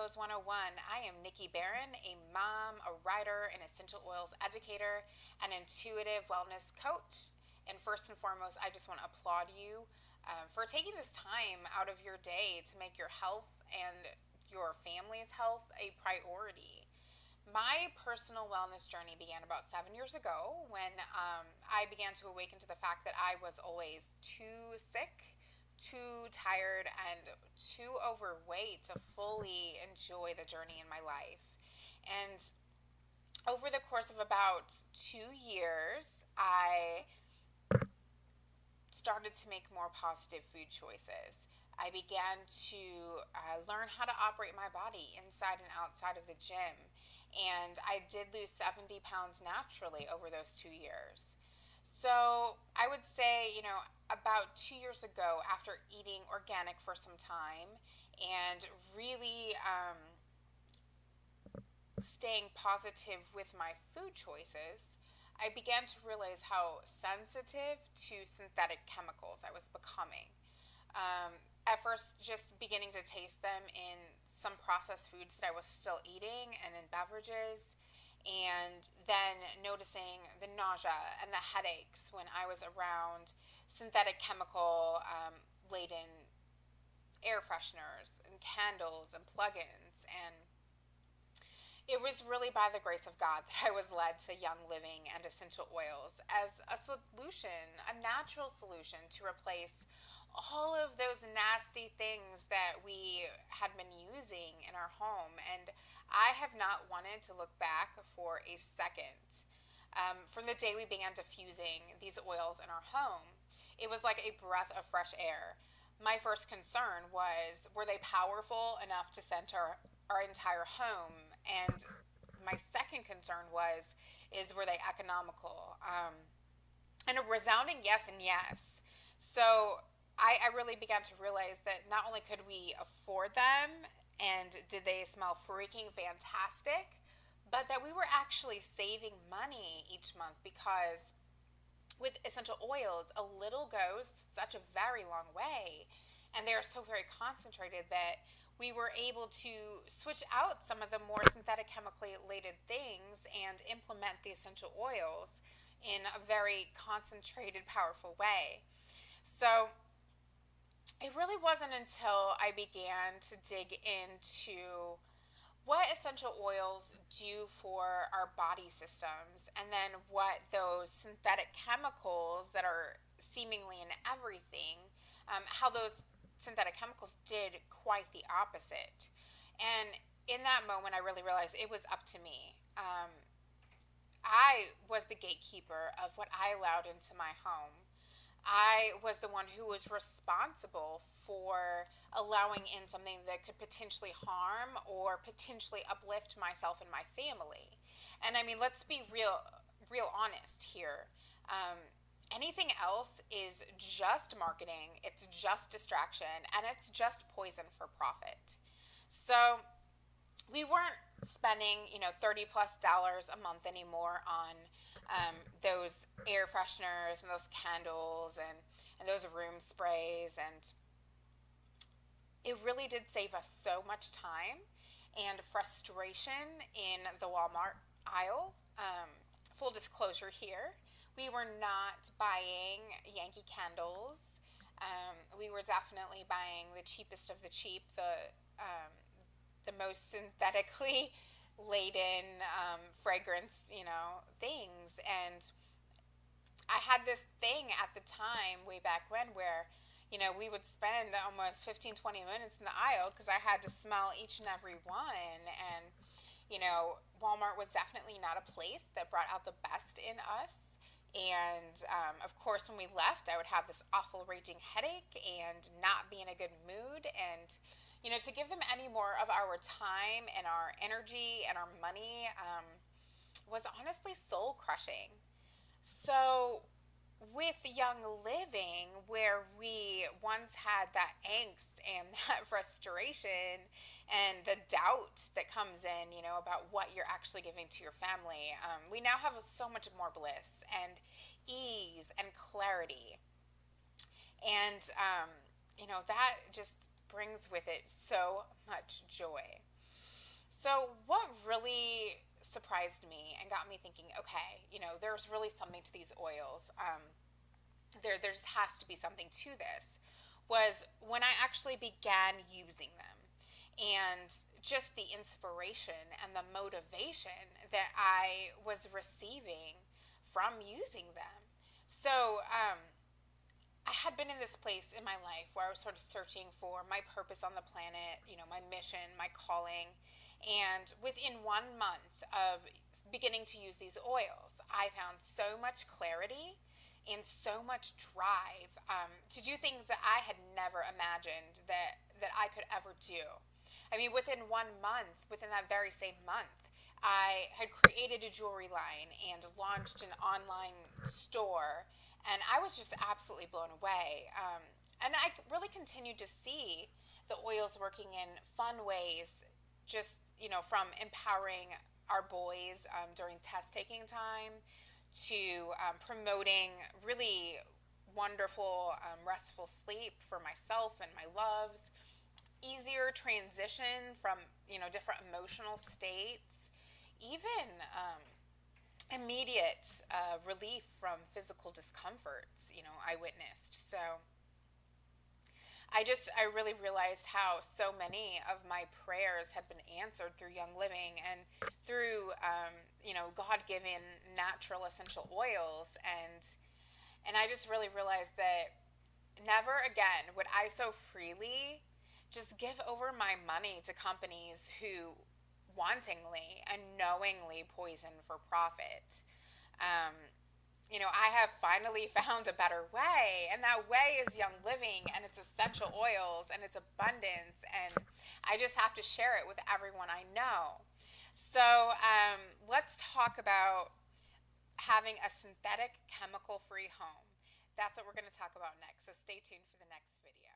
Oils 101. I am Nikki Barron, a mom, a writer, an essential oils educator, an intuitive wellness coach. And first and foremost, I just want to applaud you for taking this time out of your day to make your health and your family's health a priority. My personal wellness journey began about 7 years ago when I began to awaken to the fact that I was always too sick, too tired, and too overweight to fully enjoy the journey in my life. And over the course of about 2 years, I started to make more positive food choices. I began to learn how to operate my body inside and outside of the gym. And I did lose 70 pounds naturally over those 2 years. So I would say, about 2 years ago, after eating organic for some time and really staying positive with my food choices, I began to realize how sensitive to synthetic chemicals I was becoming. At first, just beginning to taste them in some processed foods that I was still eating and in beverages, and then noticing the nausea and the headaches when I was around synthetic chemical laden air fresheners and candles and plugins. And it was really by the grace of God that I was led to Young Living and essential oils as a solution, a natural solution to replace all of those nasty things that we had been using in our home. And I have not wanted to look back for a second. From the day we began diffusing these oils in our home, it was like a breath of fresh air. My first concern was, were they powerful enough to scent our entire home? And my second concern is were they economical? And a resounding yes and yes. So I really began to realize that not only could we afford them and did they smell freaking fantastic, but that we were actually saving money each month because with essential oils, a little goes such a very long way. And they are so very concentrated that we were able to switch out some of the more synthetic chemically laden things and implement the essential oils in a very concentrated, powerful way. So it really wasn't until I began to dig into what essential oils do for our body systems, and then what those synthetic chemicals that are seemingly in everything, how those synthetic chemicals did quite the opposite. And in that moment, I really realized it was up to me. I was the gatekeeper of what I allowed into my home. I was the one who was responsible for allowing in something that could potentially harm or potentially uplift myself and my family. And I mean, let's be real honest here. Anything else is just marketing, it's just distraction, and it's just poison for profit. So we weren't spending, $30+ a month anymore on those air fresheners and those candles and those room sprays. And it really did save us so much time and frustration in the Walmart aisle. Full disclosure here, we were not buying Yankee candles. We were definitely buying the cheapest of the cheap, the most synthetically laden fragrance, things. And I had this thing at the time, way back when, where, we would spend almost 15, 20 minutes in the aisle because I had to smell each and every one. And, Walmart was definitely not a place that brought out the best in us. And of course, when we left, I would have this awful raging headache and not be in a good mood. And to give them any more of our time and our energy and our money was honestly soul crushing. So, with Young Living, where we once had that angst and that frustration and the doubt that comes in, about what you're actually giving to your family, we now have so much more bliss and ease and clarity. And, that just brings with it so much joy. So, what really surprised me and got me thinking, okay, there's really something to these oils. There just has to be something to this. Was when I actually began using them, and just the inspiration and the motivation that I was receiving from using them. So, I had been in this place in my life where I was sort of searching for my purpose on the planet, my mission, my calling. And within 1 month of beginning to use these oils, I found so much clarity and so much drive to do things that I had never imagined that I could ever do. I mean, within 1 month, within that very same month, I had created a jewelry line and launched an online store, and I was just absolutely blown away. And I really continued to see the oils working in fun ways, just, from empowering our boys during test taking time to promoting really wonderful, restful sleep for myself and my loves, easier transition from, different emotional states, even immediate relief from physical discomforts, I witnessed. So I really realized how so many of my prayers have been answered through Young Living and through, God given natural essential oils. And I just really realized that never again would I so freely just give over my money to companies who wantingly and knowingly poison for profit. Um, I have finally found a better way, and that way is Young Living and its essential oils and its abundance, and I just have to share it with everyone I know. So, let's talk about having a synthetic chemical free home. That's what we're going to talk about next, so stay tuned for the next video.